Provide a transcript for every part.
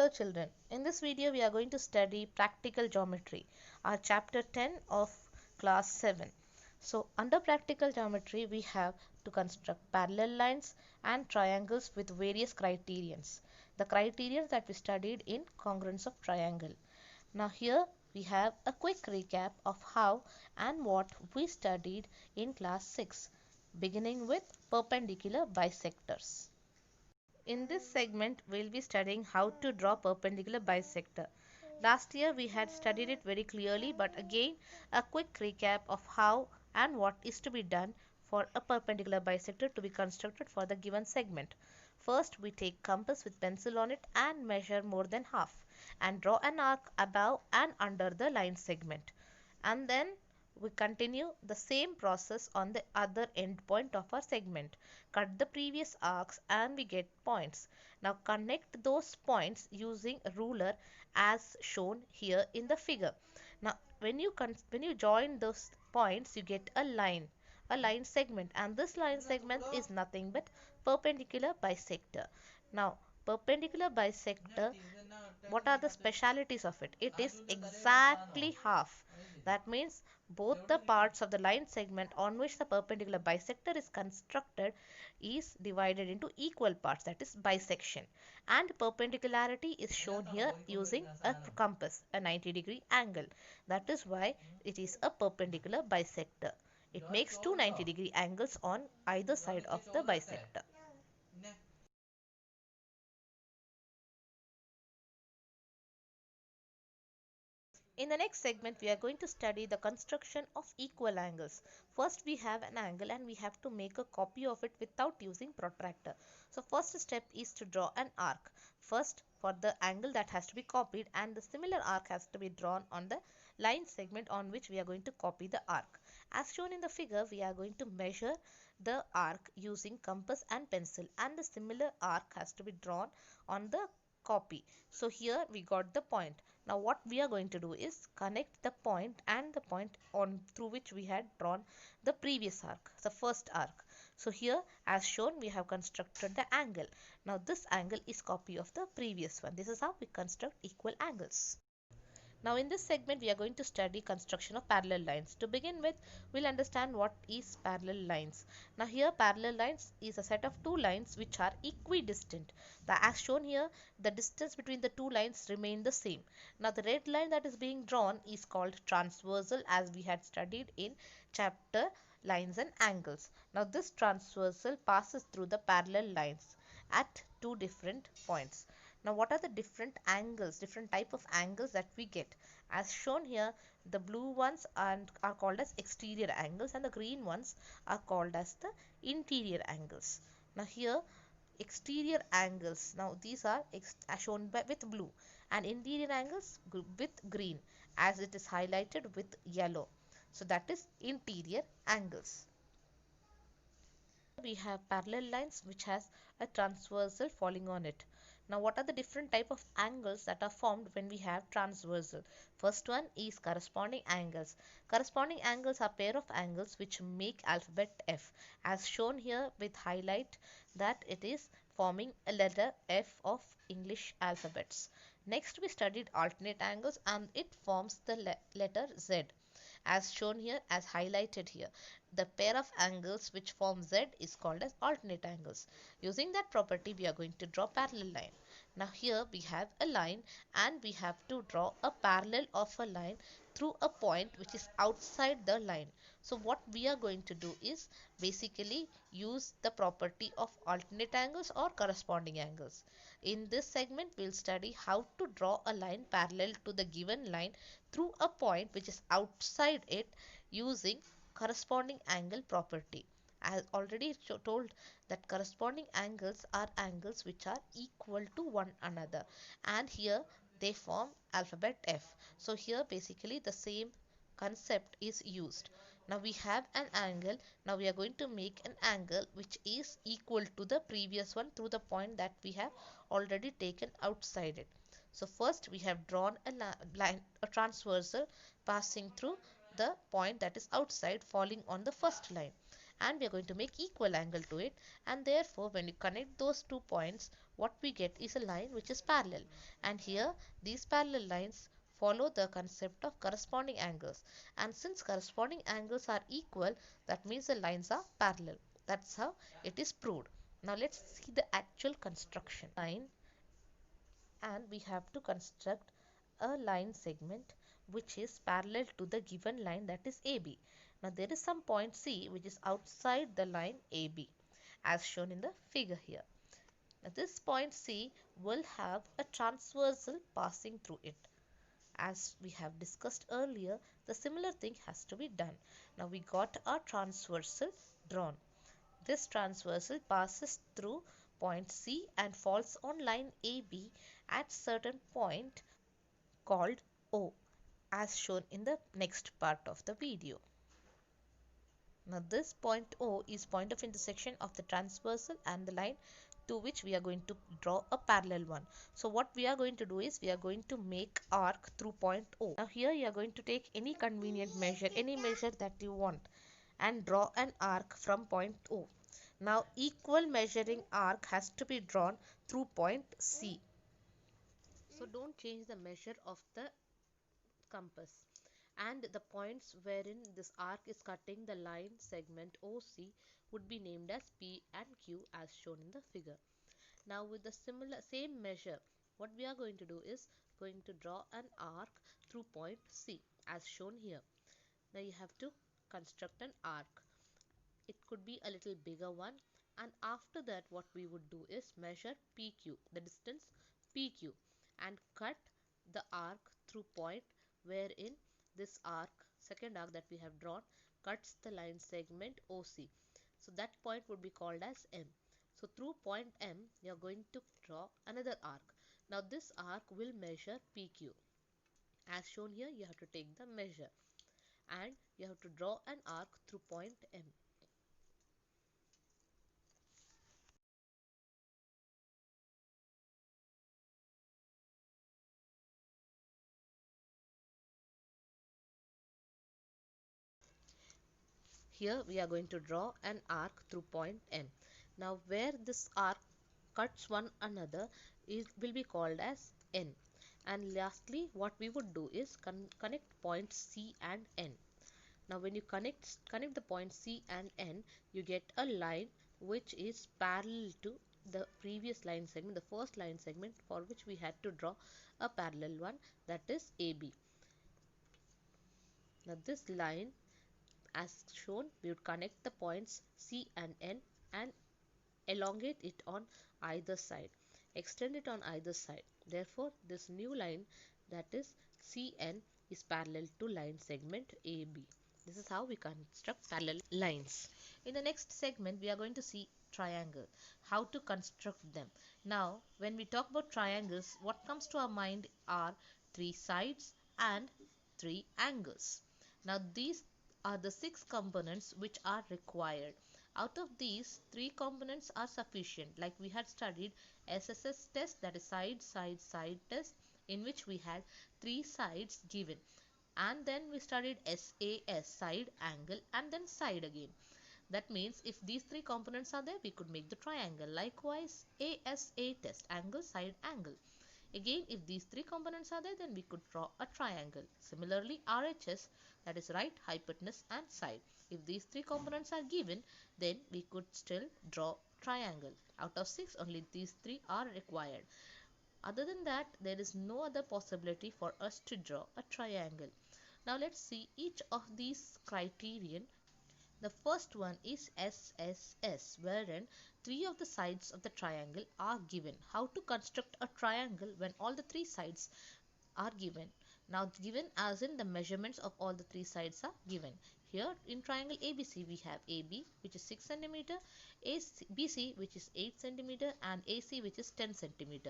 Hello children, in this video we are going to study practical geometry, our chapter 10 of class 7. So under practical geometry we have to construct parallel lines and triangles with various criterions. The criterion that we studied in congruence of triangle. Now here we have a quick recap of how and what we studied in class 6, beginning with perpendicular bisectors. In this segment, we'll be studying how to draw perpendicular bisector. Last year we had studied it very clearly, but again a quick recap of how and what is to be done for a perpendicular bisector to be constructed for the given segment. First, we take compass with pencil on it and measure more than half and draw an arc above and under the line segment. And then we continue the same process on the other end point of our segment. Cut the previous arcs and we get points. Now connect those points using a ruler as shown here in the figure. Now when you join those points you get a line segment, and this line segment is nothing but perpendicular bisector. Now perpendicular bisector, what are the specialities of it? It is exactly half. That means both the parts of the line segment on which the perpendicular bisector is constructed is divided into equal parts, that is bisection. And perpendicularity is shown here using a compass, a 90-degree angle. That is why it is a perpendicular bisector. It makes two 90-degree angles on either side of the bisector. In the next segment, we are going to study the construction of equal angles. First, we have an angle and we have to make a copy of it without using protractor. So, first step is to draw an arc. First, for the angle that has to be copied, and the similar arc has to be drawn on the line segment on which we are going to copy the arc. As shown in the figure, we are going to measure the arc using compass and pencil, and the similar arc has to be drawn on the copy. So here we got the point. Now what we are going to do is connect the point and the point on through which we had drawn the previous arc, the first arc. So here as shown we have constructed the angle. Now this angle is copy of the previous one. This is how we construct equal angles. Now in this segment we are going to study construction of parallel lines. To begin with, we'll understand what is parallel lines. Now here parallel lines is a set of two lines which are equidistant. As shown here, the distance between the two lines remain the same. Now the red line that is being drawn is called transversal, as we had studied in chapter lines and angles. Now this transversal passes through the parallel lines at two different points. Now what are the different angles, different type of angles that we get? As shown here, the blue ones are called as exterior angles and the green ones are called as the interior angles. Now here exterior angles, now these are shown with blue, and interior angles with green, as it is highlighted with yellow. So that is interior angles. We have parallel lines which has a transversal falling on it. Now what are the different type of angles that are formed when we have transversal? First one is corresponding angles. Corresponding angles are pair of angles which make alphabet F, as shown here with highlight that it is forming a letter F of English alphabets. Next we studied alternate angles and it forms the letter Z, as shown here, as highlighted here. The pair of angles which form Z is called as alternate angles. Using that property we are going to draw parallel line. Now here we have a line and we have to draw a parallel of a line through a point which is outside the line. So what we are going to do is basically use the property of alternate angles or corresponding angles. In this segment we'll study how to draw a line parallel to the given line through a point which is outside it using corresponding angle property. I have already told that corresponding angles are angles which are equal to one another, and here they form alphabet F. So here basically the same concept is used. Now we have an angle. Now we are going to make an angle which is equal to the previous one through the point that we have already taken outside it. So first we have drawn a transversal passing through the point that is outside, falling on the first line. and we are going to make equal angle to it, and therefore when you connect those 2 points, what we get is a line which is parallel. And here these parallel lines follow the concept of corresponding angles, and since corresponding angles are equal, that means the lines are parallel. That's how it is proved. Now let's see the actual construction line, and we have to construct a line segment which is parallel to the given line, that is AB. Now there is some point C which is outside the line AB as shown in the figure here. Now this point C will have a transversal passing through it. As we have discussed earlier, the similar thing has to be done. Now we got our transversal drawn. This transversal passes through point C and falls on line AB at certain point called O, as shown in the next part of the video. Now this point O is point of intersection of the transversal and the line to which we are going to draw a parallel one. So what we are going to do is we are going to make arc through point O. Now here you are going to take any convenient measure, any measure that you want, and draw an arc from point O. Now equal measuring arc has to be drawn through point C. So don't change the measure of the compass, and the points wherein this arc is cutting the line segment OC would be named as P and Q as shown in the figure. Now with the same measure, what we are going to do is going to draw an arc through point C as shown here. Now you have to construct an arc. It could be a little bigger one, and after that what we would do is measure PQ, the distance PQ, and cut the arc through point wherein this arc, second arc that we have drawn, cuts the line segment OC. So that point would be called as M. So through point M you are going to draw another arc. Now this arc will measure PQ. As shown here, you have to take the measure and you have to draw an arc through point M. Here we are going to draw an arc through point M. Now where this arc cuts one another will be called as N. And lastly what we would do is connect points C and N. Now when you connect the points C and N, you get a line which is parallel to the previous line segment, the first line segment for which we had to draw a parallel one, that is AB. Now this line, as shown, we would connect the points C and N and elongate it on either side, extend it on either side. Therefore this new line, that is CN, is parallel to line segment AB. This is how we construct parallel lines. In the next segment we are going to see triangle, how to construct them. Now when we talk about triangles, what comes to our mind are three sides and three angles. Now these are the 6 components which are required. Out of these, 3 components are sufficient, like we had studied SSS test, that is side side side test, in which we had 3 sides given, and then we studied SAS, side, angle, and then side again. That means if these 3 components are there, we could make the triangle. Likewise ASA test, angle, side, angle. Again, if these 3 components are there, then we could draw a triangle. Similarly RHS, that is right, hypotenuse and side. If these 3 components are given, then we could still draw triangle. Out of 6, only these 3 are required. Other than that, there is no other possibility for us to draw a triangle. Now let's see each of these criterion. The first one is SSS, wherein 3 of the sides of the triangle are given. How to construct a triangle when all the 3 sides are given? Now given as in the measurements of all the 3 sides are given. Here in triangle ABC we have AB, which is 6 cm, BC, which is 8 cm, and AC, which is 10 cm.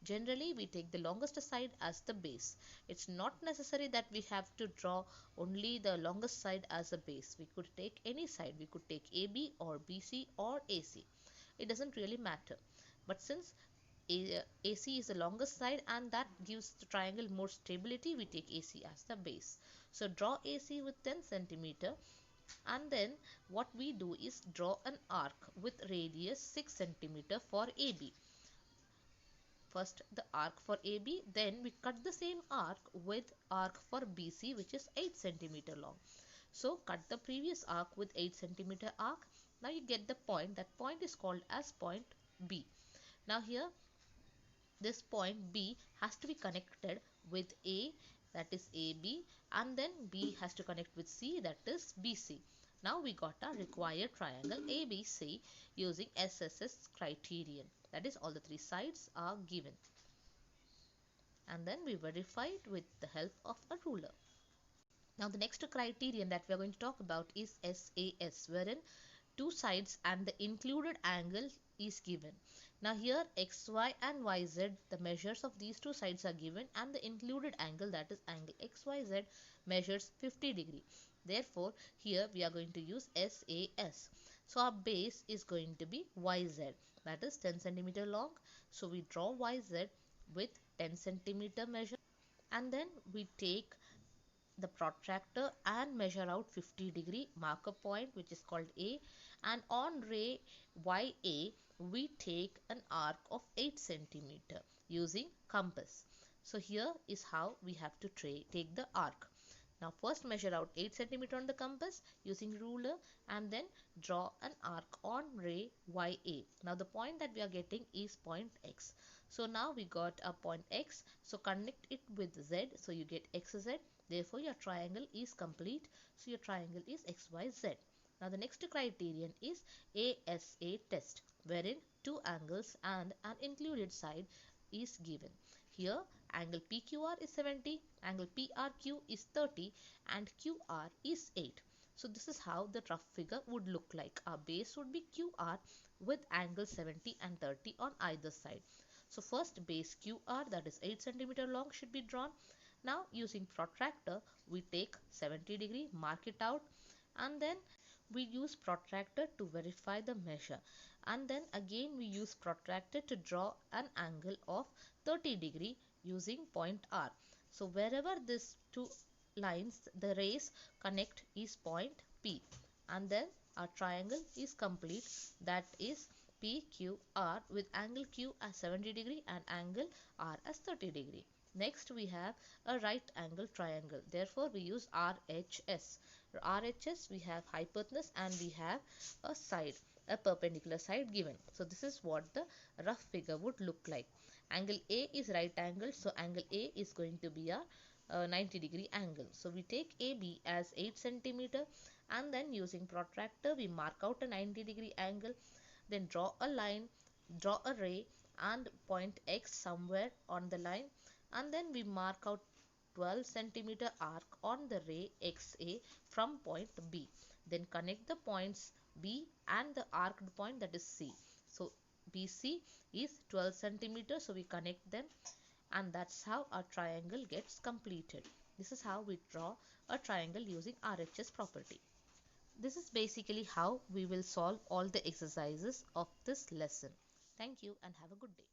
Generally we take the longest side as the base. It's not necessary that we have to draw only the longest side as a base. We could take any side. We could take AB or BC or AC. It doesn't really matter. But since AC is the longest side and that gives the triangle more stability, we take AC as the base. So draw AC with 10 cm And then what we do is draw an arc with radius 6 centimeter for AB. First the arc for AB, then we cut the same arc with arc for BC, which is 8 centimeter long. So cut the previous arc with 8 centimeter arc. Now you get the point. That point is called as point B. Now here this point B has to be connected with A, that is AB, and then B has to connect with C, that is BC. Now we got a required triangle ABC using SSS criterion, that is all the three sides are given, and then we verify it with the help of a ruler. Now the next criterion that we are going to talk about is SAS, wherein two sides and the included angle is given. Now here XY and YZ, the measures of these two sides are given, and the included angle, that is angle XYZ, measures 50 degree. Therefore here we are going to use SAS. So our base is going to be YZ, that is 10 centimeter long. So we draw YZ with 10 centimeter measure, and then we take the protractor and measure out 50 degree marker point, which is called A, and on ray YA we take an arc of 8 centimeter using compass. So here is how we have to take the arc. Now first measure out 8 centimeter on the compass using ruler, and then draw an arc on ray YA. Now the point that we are getting is point X. So now we got a point X, so connect it with Z, so you get XZ. Therefore your triangle is complete. So your triangle is XYZ. Now the next criterion is ASA test, wherein two angles and an included side is given. Here angle PQR is 70, angle PRQ is 30, and QR is 8. So this is how the rough figure would look like. Our base would be QR with angle 70 and 30 on either side. So first base QR, that is 8 centimeter long, should be drawn. Now using protractor we take 70 degree, mark it out, and then we use protractor to verify the measure, and then again we use protractor to draw an angle of 30 degree using point R. So wherever these two lines, the rays connect, is point P, and then our triangle is complete, that is PQR with angle Q as 70 degree and angle R as 30 degree. Next we have a right angle triangle. Therefore we use RHS. RHS, we have hypotenuse and we have a side, a perpendicular side given. So this is what the rough figure would look like. Angle A is right angle, so angle A is going to be a 90 degree angle. So we take AB as 8 centimeter, and then using protractor we mark out a 90 degree angle, then draw a line, draw a ray and point X somewhere on the line, and then we mark out 12 centimeter arc on the ray XA from point B. Then connect the points B and the arced point, that is C. So BC is 12 centimeter, so we connect them, and that's how our triangle gets completed. This is how we draw a triangle using RHS property. This is basically how we will solve all the exercises of this lesson. Thank you and have a good day.